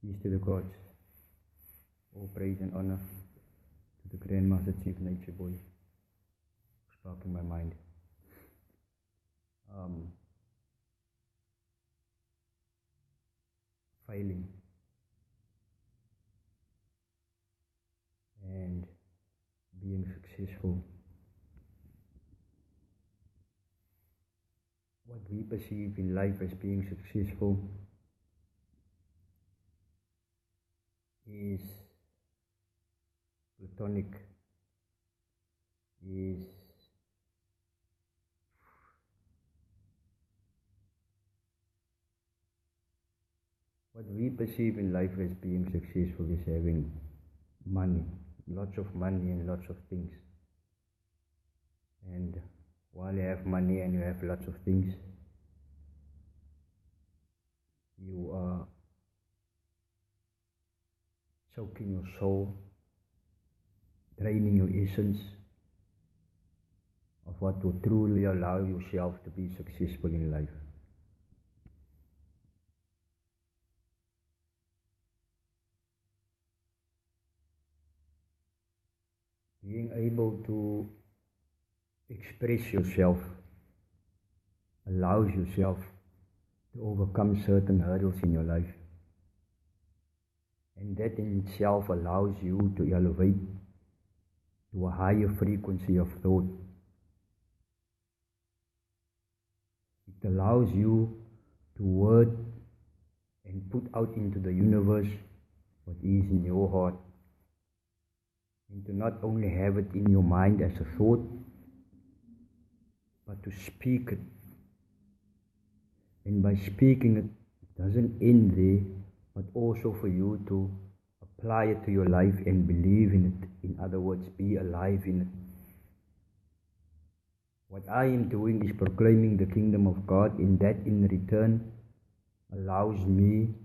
Peace to the gods. All praise and honor to the Grandmaster Chief Nature Boy, sparking my mind. Failing and being successful. What we perceive in life as being successful is platonic, is what we perceive in life as being successful is having money, lots of money and lots of things. And while you have money and you have lots of things, you are choking your soul, draining your essence of what will truly allow yourself to be successful in life. Being able to express yourself allows yourself to overcome certain hurdles in your life. And that in itself allows you to elevate to a higher frequency of thought. It allows you to word and put out into the universe what is in your heart. And to not only have it in your mind as a thought, but to speak it. And by speaking it, it doesn't end there, but also for you to apply it to your life and believe in it. In other words, be alive in it. What I am doing is proclaiming the kingdom of God, and that in return allows me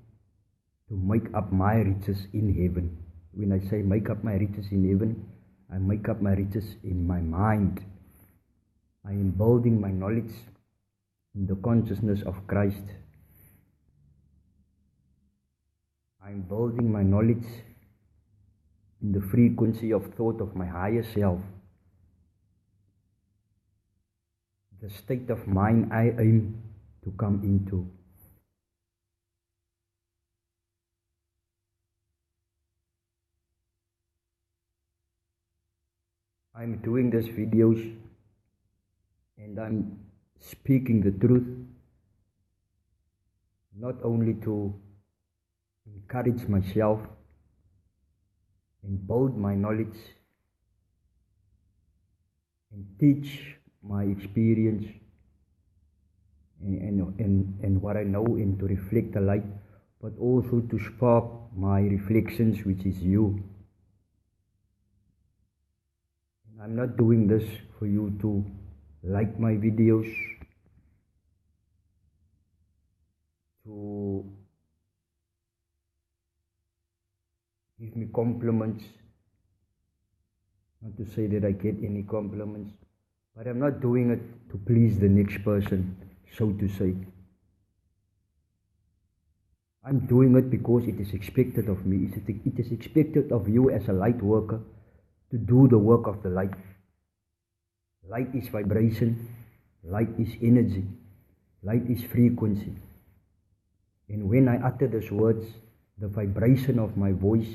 to make up my riches in heaven. When I say make up my riches in heaven, I make up my riches in my mind. I am building my knowledge in the consciousness of Christ. I am building my knowledge in the frequency of thought of my higher self. The state of mind I aim to come into. I'm doing these videos and I'm speaking the truth, not only to encourage myself and build my knowledge and teach my experience and what I know, and to reflect the light, but also to spark my reflections, which is you. And I'm not doing this for you to like my videos, to give me compliments. Not to say that I get any compliments, but I'm not doing it to please the next person, so to say. I'm doing it because it is expected of me. It is expected of you as a light worker to do the work of the light. Light is vibration, light is energy, light is frequency. And when I utter these words, the vibration of my voice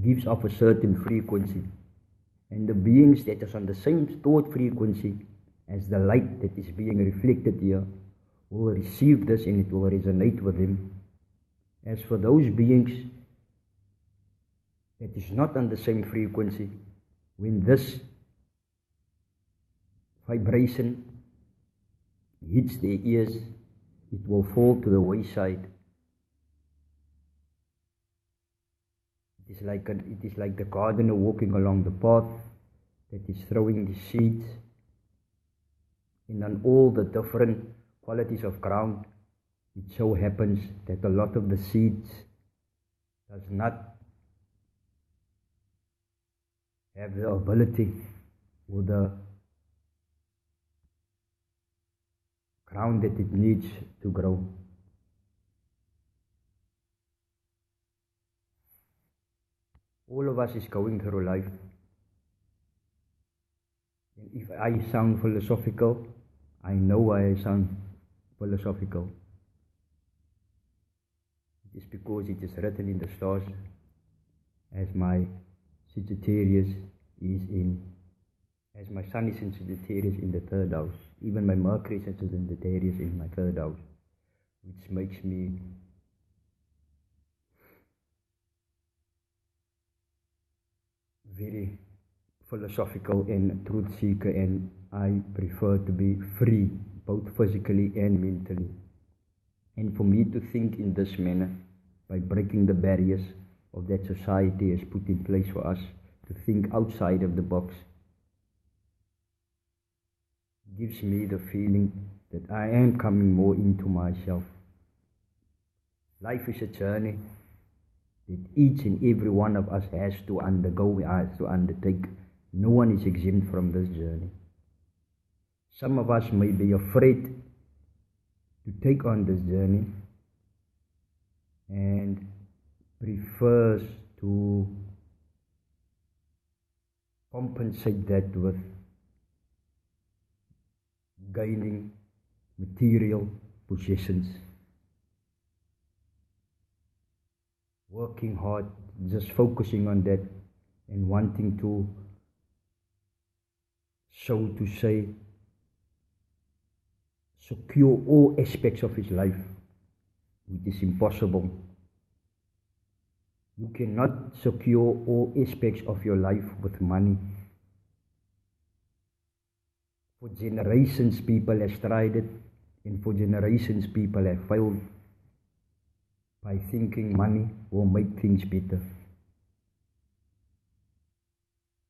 gives off a certain frequency. And the beings that is on the same thought frequency as the light that is being reflected here will receive this, and it will resonate with them. As for those beings that is not on the same frequency, when this vibration hits their ears, it will fall to the wayside. It is like the gardener walking along the path that is throwing the seeds, and on all the different qualities of ground, it so happens that a lot of the seeds does not have the ability or the ground that it needs to grow. All of us is going through life. And if I sound philosophical, I know why I sound philosophical. It is because it is written in the stars, as my Sagittarius is in, as my Sun is in Sagittarius in the third house. Even my Mercury is in Sagittarius in my third house, which makes me very philosophical and truth seeker, and I prefer to be free, both physically and mentally. And for me to think in this manner, by breaking the barriers of that society has put in place for us, to think outside of the box, gives me the feeling that I am coming more into myself. Life is a journey that each and every one of us has to undergo, has to undertake. No one is exempt from this journey. Some of us may be afraid to take on this journey and prefers to compensate that with gaining material possessions, working hard, just focusing on that and wanting to, so to say, secure all aspects of his life, which is impossible. You cannot secure all aspects of your life with money. For generations people have tried it, and for generations people have failed by thinking money will make things better.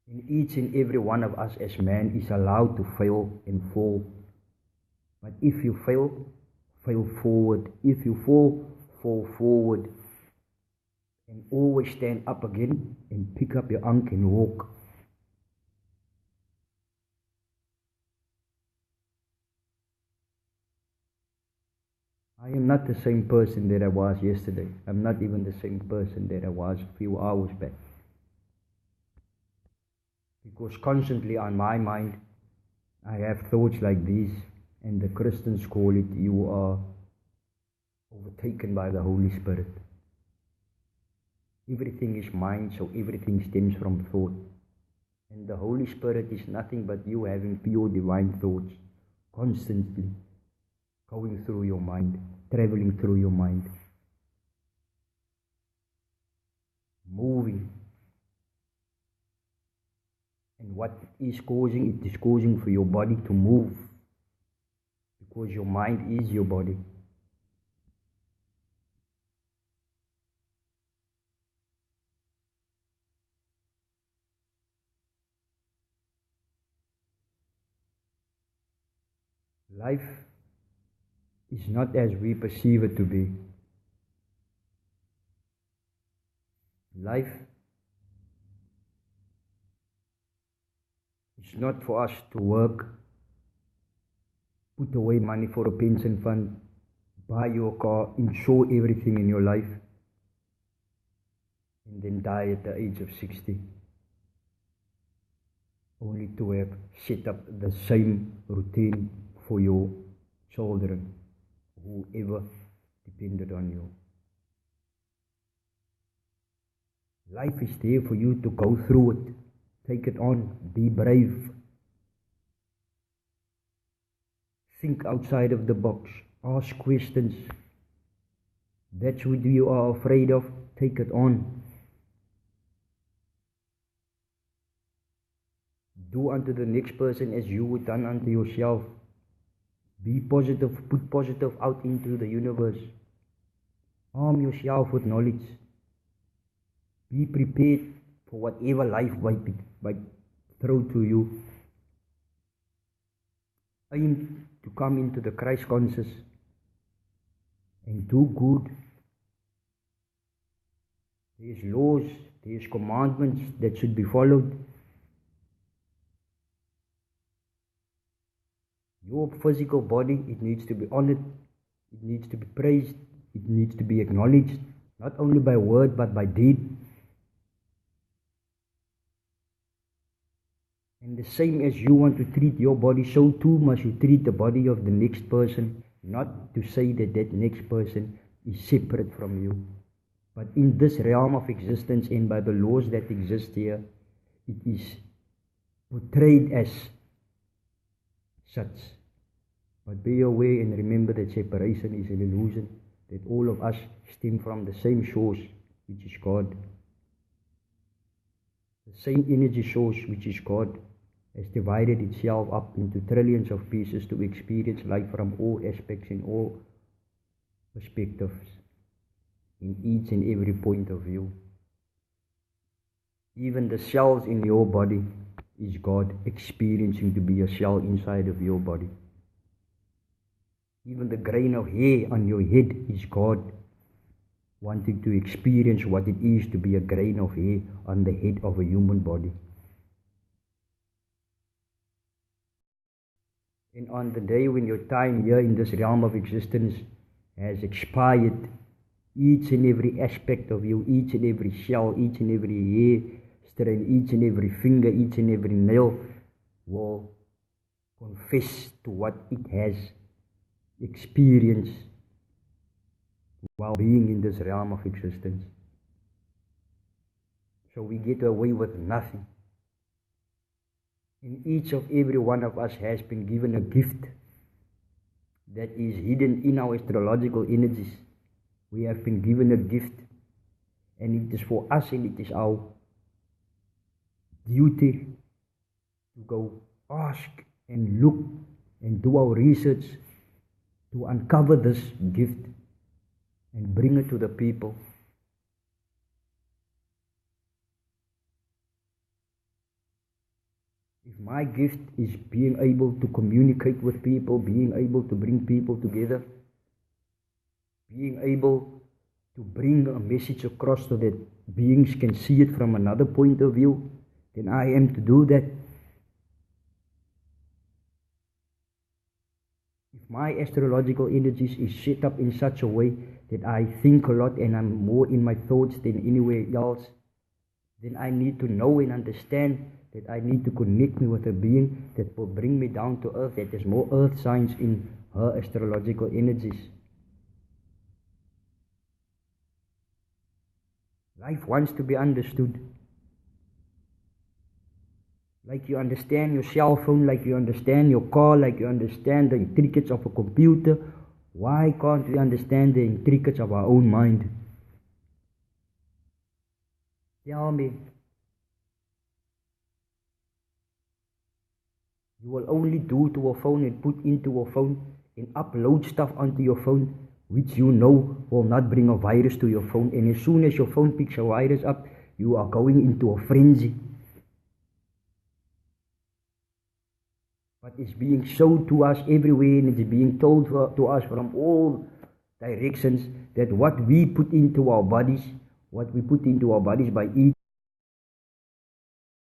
And each and every one of us as man is allowed to fail and fall. But if you fail, fail forward. If you fall, fall forward. And always stand up again and pick up your ankh and walk. I am not the same person that I was yesterday. I'm not even the same person that I was a few hours back. Because constantly on my mind, I have thoughts like these, and the Christians call it, you are overtaken by the Holy Spirit. Everything is mind, so everything stems from thought. And the Holy Spirit is nothing but you having pure divine thoughts, constantly going through your mind, traveling through your mind, moving. And what it is causing for your body to move, because your mind is your body. Life is not as we perceive it to be. Life is not for us to work, put away money for a pension fund, buy your car, insure everything in your life, and then die at the age of 60. Only to have set up the same routine for your children, whoever depended on you. Life is there for you to go through it. Take it on. Be brave. Think outside of the box. Ask questions. That's what you are afraid of. Take it on. Do unto the next person as you would done unto yourself. Be positive. Put positive out into the universe. Arm yourself with knowledge. Be prepared for whatever life might throw to you. Aim to come into the Christ conscious and do good. There is laws, there is commandments that should be followed. Your physical body, it needs to be honored, it needs to be praised, it needs to be acknowledged, not only by word but by deed. And the same as you want to treat your body, so too must you treat the body of the next person. Not to say that that next person is separate from you. But in this realm of existence and by the laws that exist here, it is portrayed as such. But be aware and remember that separation is an illusion, that all of us stem from the same source, which is God. The same energy source, which is God, has divided itself up into trillions of pieces to experience life from all aspects in all perspectives, in each and every point of view. Even the cells in your body is God experiencing to be a cell inside of your body. Even the grain of hair on your head is God wanting to experience what it is to be a grain of hair on the head of a human body. And on the day when your time here in this realm of existence has expired, each and every aspect of you, each and every cell, each and every hair strand, each and every finger, each and every nail will confess to what it has experienced while being in this realm of existence. So we get away with nothing. And each of every one of us has been given a gift that is hidden in our astrological energies. We have been given a gift, and it is for us and it is our duty to go ask and look and do our research to uncover this gift and bring it to the people. If my gift is being able to communicate with people, being able to bring people together, being able to bring a message across so that beings can see it from another point of view, then I am to do that. If my astrological energies is set up in such a way that I think a lot and I'm more in my thoughts than anywhere else, then I need to know and understand that I need to connect me with a being that will bring me down to earth, that has more earth signs in her astrological energies. Life wants to be understood. Like you understand your cell phone, like you understand your car, like you understand the intricacies of a computer, why can't we understand the intricacies of our own mind? Tell me. You will only do to a phone and put into a phone and upload stuff onto your phone which you know will not bring a virus to your phone, and as soon as your phone picks a virus up, you are going into a frenzy. But it's being shown to us everywhere, and it's being told to us from all directions that what we put into our bodies, what we put into our bodies by eating,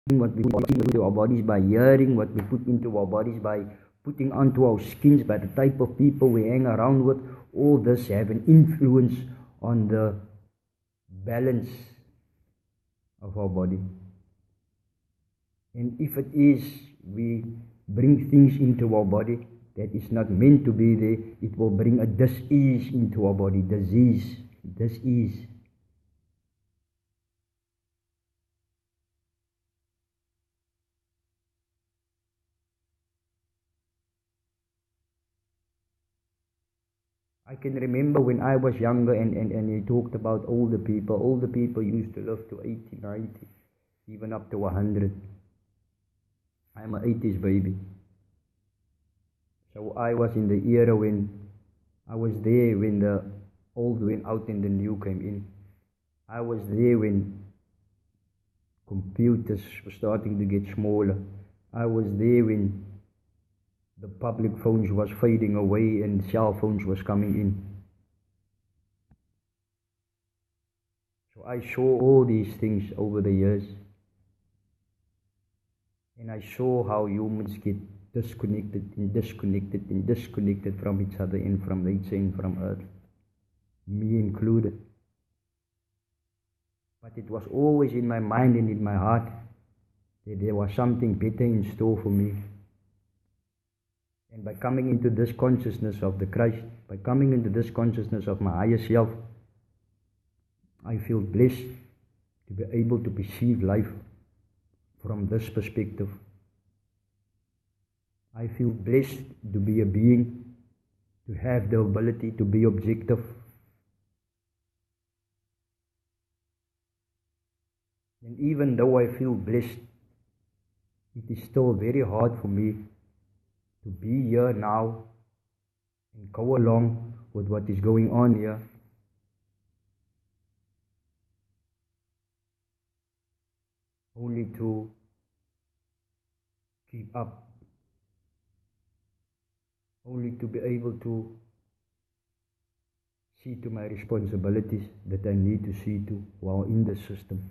what we put into our bodies by hearing, what we put into our bodies by putting onto our skins, by the type of people we hang around with, all this have an influence on the balance of our body. And if it is, we bring things into our body that is not meant to be there, it will bring a dis-ease into our body, disease, dis-ease. I can remember when I was younger and he talked about older people used to live to 80, 90, even up to 100. I'm an 80s baby. So I was in the era when I was there when the old went out and the new came in. I was there when computers were starting to get smaller. I was there when the public phones was fading away and cell phones was coming in. So I saw all these things over the years. And I saw how humans get disconnected from each other and from nature and from earth, me included. But it was always in my mind and in my heart that there was something better in store for me. And by coming into this consciousness of the Christ, by coming into this consciousness of my higher self, I feel blessed to be able to perceive life from this perspective. I feel blessed to be a being, to have the ability to be objective. And even though I feel blessed, it is still very hard for me to be here now and go along with what is going on here. Only to keep up. Only to be able to see to my responsibilities that I need to see to while in the system.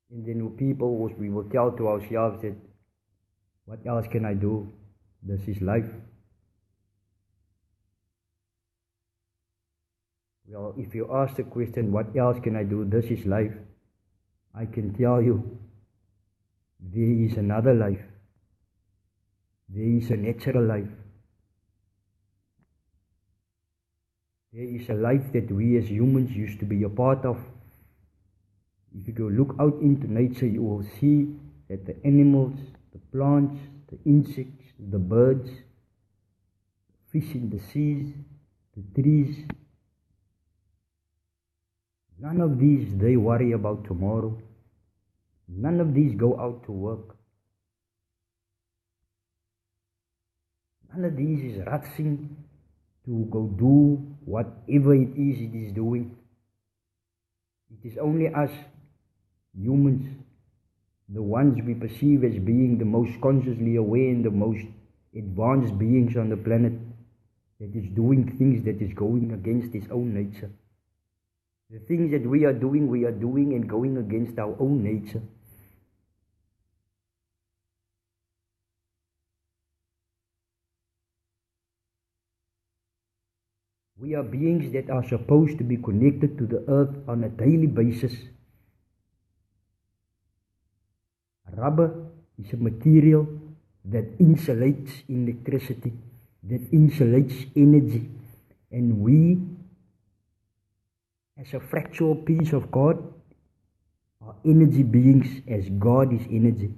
And then people, we will tell to ourselves that, what else can I do? This is life. Well, if you ask the question, what else can I do? This is life. I can tell you, there is another life. There is a natural life. There is a life that we as humans used to be a part of. If you go look out into nature, you will see that the animals, the plants, the insects, the birds, fish in the seas, the trees, none of these they worry about tomorrow. None of these go out to work. None of these is rushing to go do whatever it is doing. It is only us, humans, the ones we perceive as being the most consciously aware and the most advanced beings on the planet, that is doing things that is going against its own nature. The things that we are doing and going against our own nature. We are beings that are supposed to be connected to the earth on a daily basis. Rubber is a material that insulates electricity, that insulates energy, and we, as a fractal piece of God, are energy beings as God is energy.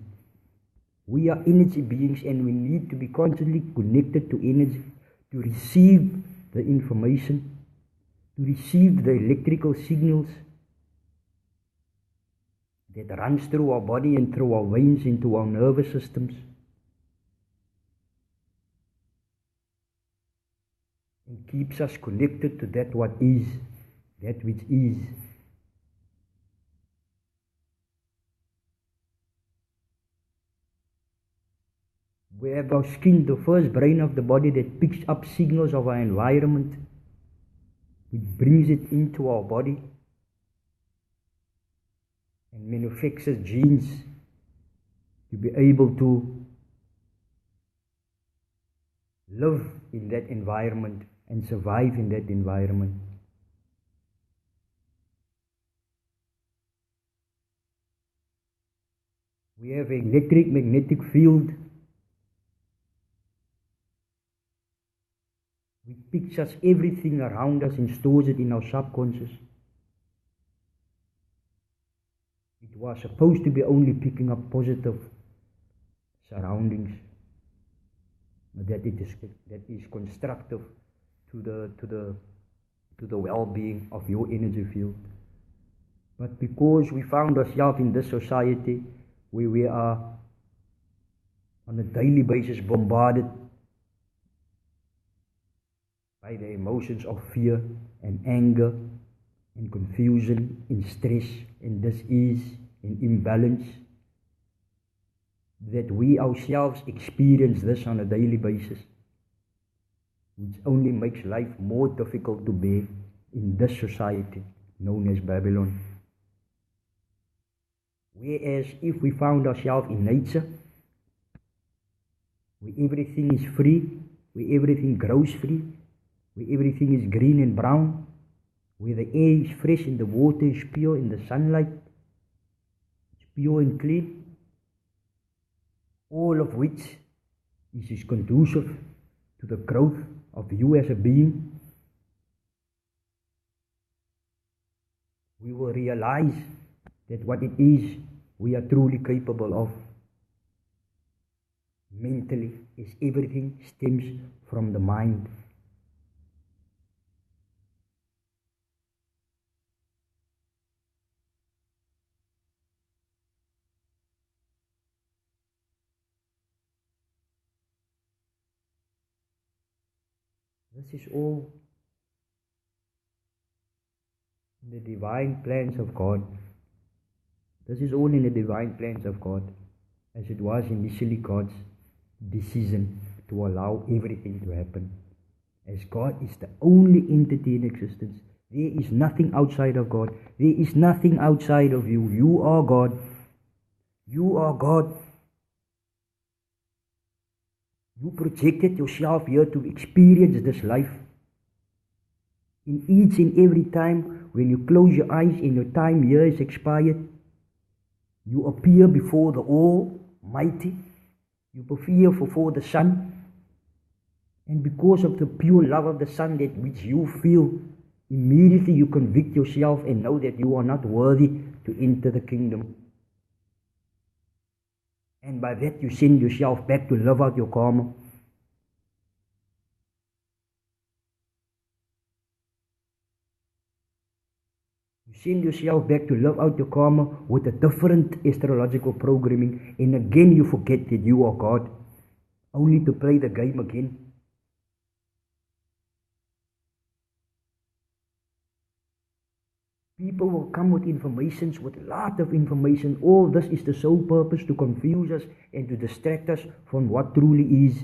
We are energy beings and we need to be constantly connected to energy to receive the information, to receive the electrical signals that runs through our body and through our veins into our nervous systems, and keeps us connected to that what is, that which is. We have our skin, the first brain of the body that picks up signals of our environment, which brings it into our body and manufactures genes to be able to live in that environment and survive in that environment. We have an electric-magnetic field which pictures everything around us and stores it in our subconscious. It was supposed to be only picking up positive surroundings, that is constructive to the well-being of your energy field. But because we found ourselves in this society where we are on a daily basis bombarded by the emotions of fear and anger and confusion and stress and dis-ease and imbalance, that we ourselves experience this on a daily basis, which only makes life more difficult to bear in this society known as Babylon. Whereas if we found ourselves in nature, where everything is free, where everything grows free, where everything is green and brown, where the air is fresh and the water is pure and the sunlight is pure and clean, all of which is conducive to the growth of you as a being, we will realize that what it is we are truly capable of mentally is everything stems from the mind. This is all in the divine plans of God. This is all in the divine plans of God, as it was initially God's decision to allow everything to happen. As God is the only entity in existence, there is nothing outside of God. There is nothing outside of you. You are God. You are God. You projected yourself here to experience this life. In each and every time when you close your eyes and your time here is expired, you appear before the Almighty. You appear before the Son. And because of the pure love of the Son that which you feel, immediately you convict yourself and know that you are not worthy to enter the kingdom. And by that you send yourself back to live out your karma. You send yourself back to live out your karma with a different astrological programming, and again you forget that you are God, only to play the game again. People will come with informations, with a lot of information. All this is the sole purpose to confuse us and to distract us from what truly is.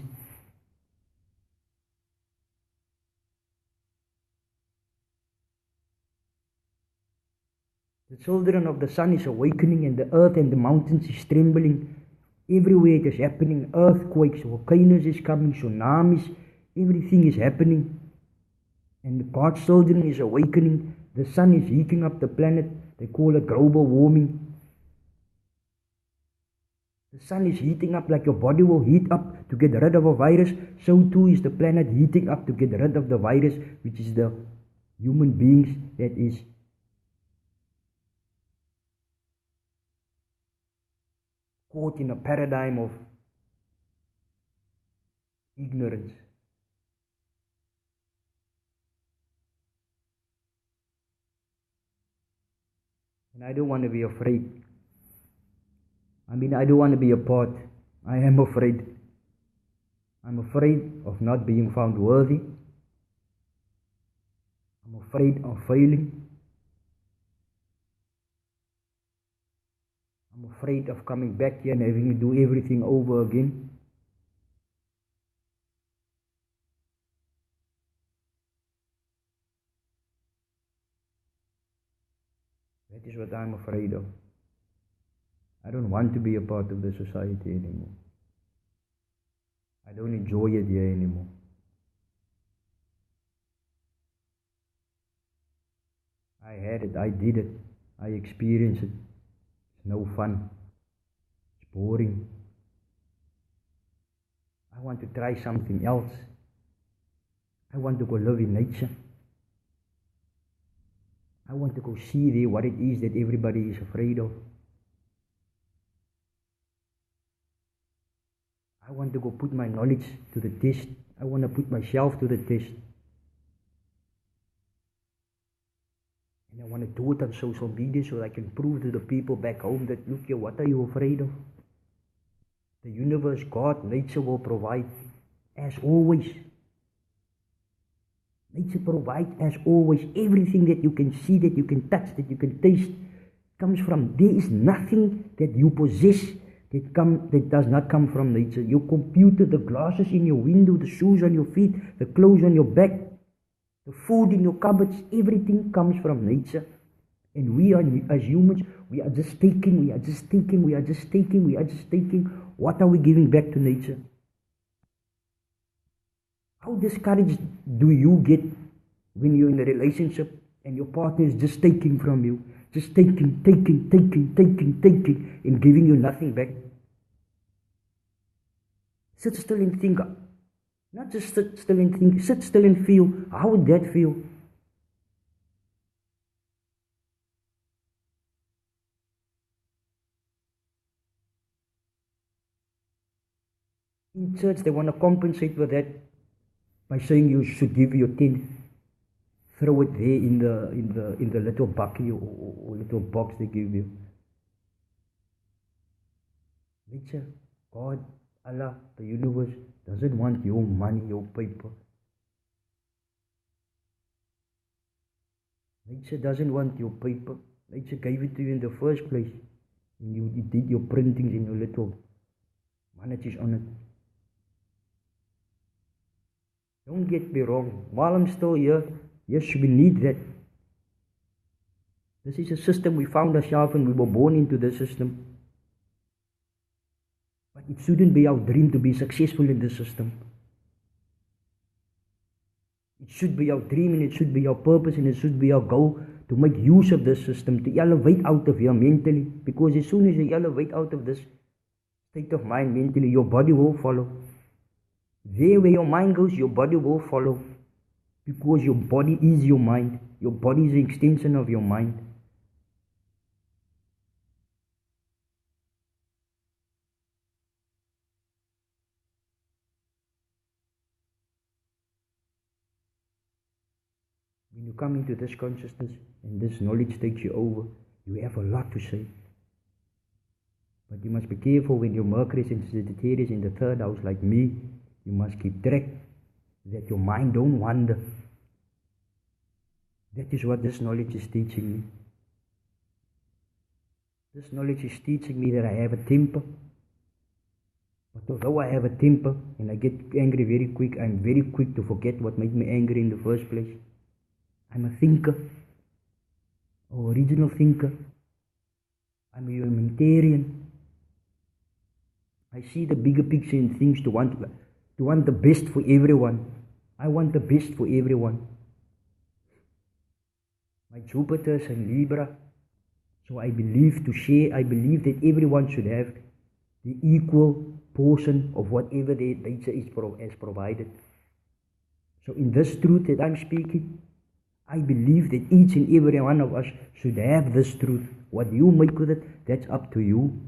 The children of the sun is awakening, and the earth and the mountains is trembling. Everywhere it is happening. Earthquakes, volcanoes is coming, tsunamis, everything is happening. And God's children is awakening. The sun is heating up the planet. They call it global warming. The sun is heating up like your body will heat up to get rid of a virus. So too is the planet heating up to get rid of the virus, which is the human beings that is caught in a paradigm of ignorance. And I don't want to be afraid. I don't want to be a part. I am afraid. I'm afraid of not being found worthy. I'm afraid of failing. I'm afraid of coming back here and having to do everything over again. That is what I'm afraid of. I don't want to be a part of the society anymore. I don't enjoy it here anymore. I had it, I did it, I experienced it. It's no fun. It's boring. I want to try something else. I want to go live in nature. I want to go see there what it is that everybody is afraid of. I want to go put my knowledge to the test. I want to put myself to the test. And I want to do it on social media so I can prove to the people back home that, look here, what are you afraid of? The universe, God, nature will provide as always. Nature provides as always. Everything that you can see, that you can touch, that you can taste comes from. There is nothing that you possess that does not come from nature. Your computer, the glasses in your window, the shoes on your feet, the clothes on your back, the food in your cupboards, everything comes from nature. And we are, as humans, we are just taking. What are we giving back to nature? How discouraged do you get when you're in a relationship And your partner is just taking from you. Just taking, and giving you nothing back. Sit still and think. Not just sit still and think. Sit still and feel. How would that feel? In church, they want to compensate for that by saying you should give your 10th. Throw it there in the little bucket or little box they give you. Nature, God, Allah, the universe doesn't want your money, your paper. Nature doesn't want your paper. Nature gave it to you in the first place. And you did your printings in your little manatjes on it. Don't get me wrong. While I'm still here, yes, we need that. This is a system we found ourselves and we were born into this system. But it shouldn't be our dream to be successful in this system. It should be our dream and it should be our purpose and it should be our goal to make use of this system, to elevate out of here mentally. Because as soon as you elevate out of this state of mind mentally, your body will follow. There where your mind goes, your body will follow. Because your body is your mind. Your body is an extension of your mind. When you come into this consciousness and this knowledge takes you over, you have a lot to say. But you must be careful when your Mercury and Sagittarius in the third house like me. You must keep track that your mind don't wander. That is what this knowledge is teaching me. This knowledge is teaching me that I have a temper. But although I have a temper and I get angry very quick, I'm very quick to forget what made me angry in the first place. I'm a thinker, an original thinker. I'm a humanitarian. I see the bigger picture in things to want the best for everyone. I want the best for everyone. My Jupiter is in Libra, so I believe to share. I believe that everyone should have the equal portion of whatever their nature is provided. So in this truth that I'm speaking, I believe that each and every one of us should have this truth. What you make with it, that's up to you.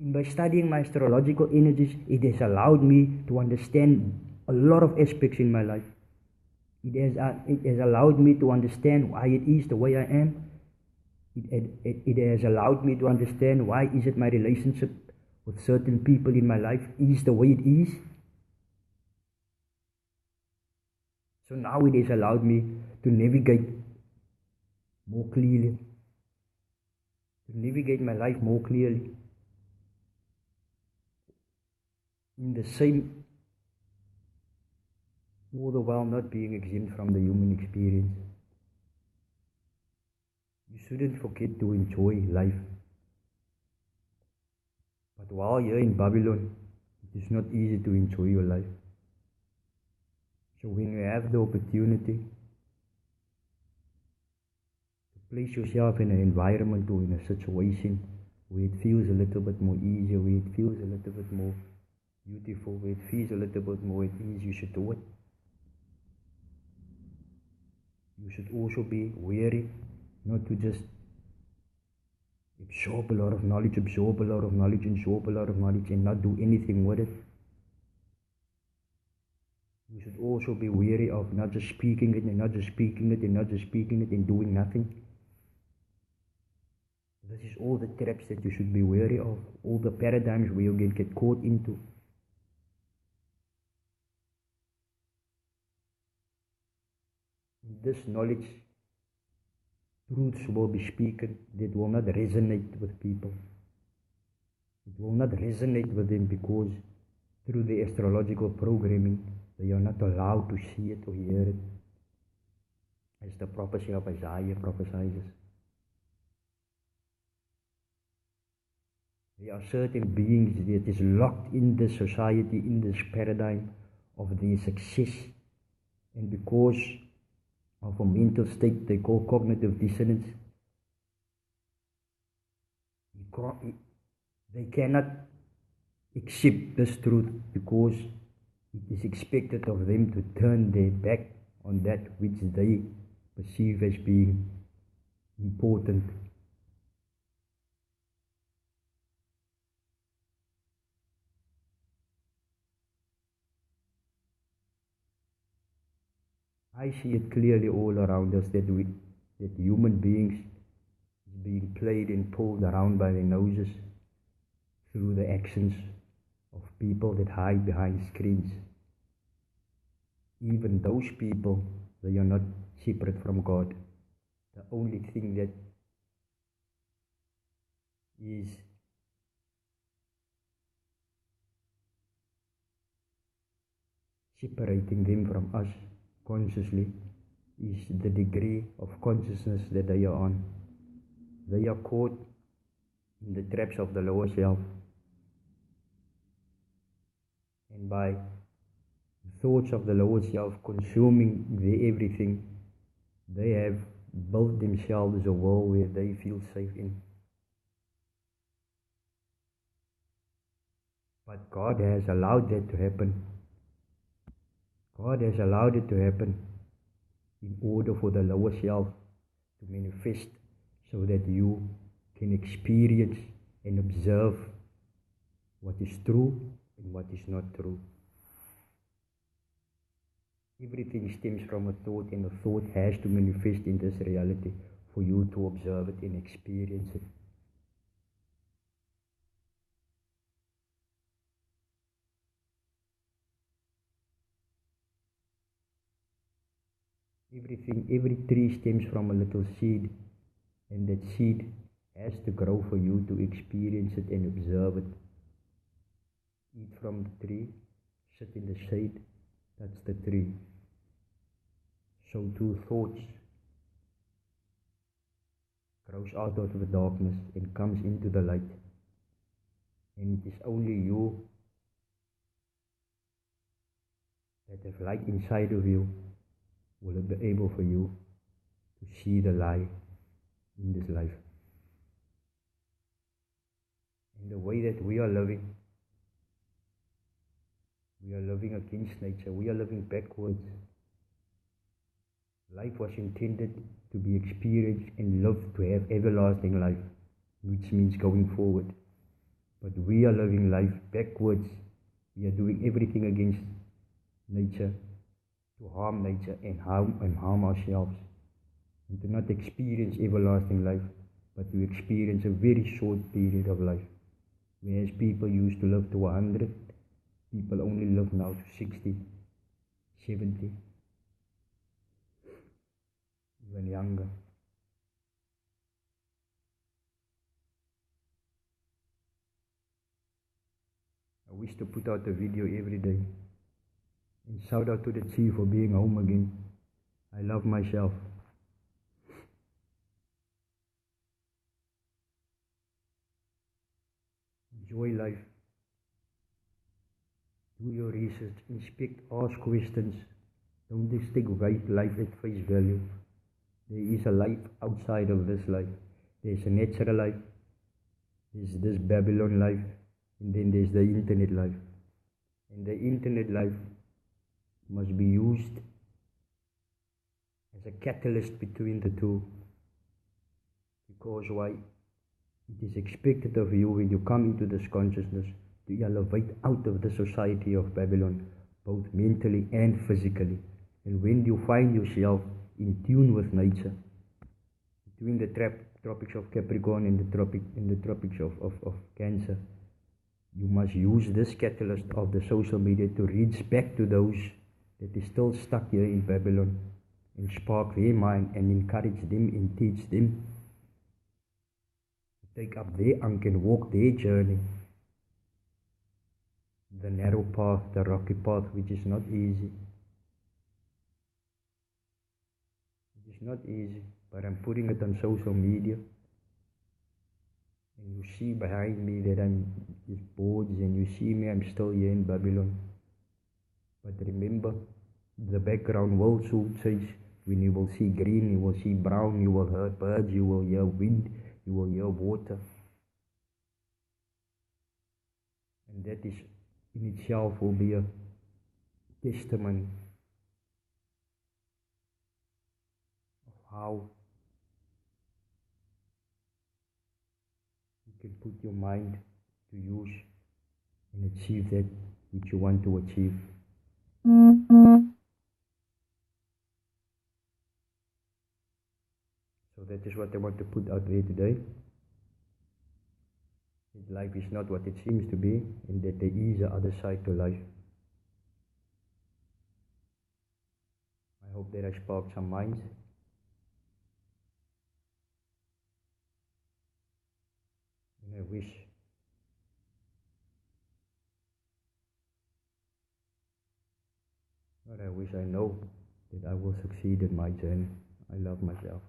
By studying my astrological energies, it has allowed me to understand a lot of aspects in my life. It has allowed me to understand why it is the way I am. It has allowed me to understand why is it my relationship with certain people in my life is the way it is. So now it has allowed me to navigate more clearly. To navigate my life more clearly. In the same, all the while not being exempt from the human experience. You shouldn't forget to enjoy life. But while you're in Babylon, it is not easy to enjoy your life. So when you have the opportunity to place yourself in an environment or in a situation where it feels a little bit more easier, where it feels a little bit more beautiful, where it feels a little bit more at ease, you should do it. You should also be wary not to just absorb a lot of knowledge and not do anything with it. You should also be wary of not just speaking it and doing nothing. This is all the traps that you should be wary of, all the paradigms where you can get caught into. This knowledge, truths will be spoken that will not resonate with people. It will not resonate with them because through the astrological programming, they are not allowed to see it or hear it. As the prophecy of Isaiah prophesies. There are certain beings that is locked in this society, in this paradigm of their success, and because of a mental state they call cognitive dissonance, they cannot accept this truth because it is expected of them to turn their back on that which they perceive as being important. I see it clearly all around us that human beings is being played and pulled around by their noses through the actions of people that hide behind screens. Even those people, they are not separate from God. The only thing that is separating them from us consciously is the degree of consciousness that they are on. They are caught in the traps of the lower self, and by thoughts of the lower self consuming their everything, they have built themselves a world where they feel safe in. But God has allowed that to happen. God has allowed it to happen in order for the lower self to manifest so that you can experience and observe what is true and what is not true. Everything stems from a thought, and a thought has to manifest in this reality for you to observe it and experience it. Every tree stems from a little seed, and that seed has to grow for you to experience it and observe it. Eat from the tree, sit in the shade, that's the tree. So too thoughts grows out of the darkness and comes into the light. And it is only you that have light inside of you will be able for you to see the lie in this life. In the way that we are living against nature, we are living backwards. Life was intended to be experienced and lived to have everlasting life, which means going forward. But we are living life backwards. We are doing everything against nature, to harm nature and harm ourselves, and to not experience everlasting life, but to experience a very short period of life. Whereas people used to live to 100, people only live now to 60, 70, even younger. I wish to put out a video every day. And shout out to the chief for being home again. I love myself. Enjoy life. Do your research. Inspect. Ask questions. Don't just take life at face value. There is a life outside of this life. There's a natural life. There's this Babylon life. And then there's the internet life. And the internet life must be used as a catalyst between the two. Because why? It is expected of you when you come into this consciousness to elevate out of the society of Babylon, both mentally and physically. And when you find yourself in tune with nature, between the tropics of Capricorn and the tropics of Cancer, you must use this catalyst of the social media to reach back to those that is still stuck here in Babylon and spark their mind and encourage them and teach them to take up their ankh and walk their journey. The narrow path, the rocky path, which is not easy. It is not easy, but I'm putting it on social media. And you see behind me that I'm just boards, and you see me, I'm still here in Babylon. But remember, the background will soon change. When you will see green, you will see brown, you will hear birds, you will hear wind, you will hear water. And that is in itself will be a testimony of how you can put your mind to use and achieve that which you want to achieve. So that is what I want to put out there today. That life is not what it seems to be, and that there is a other side to life. I hope that I sparked some minds. And I wish I know that I will succeed in my journey. I love myself.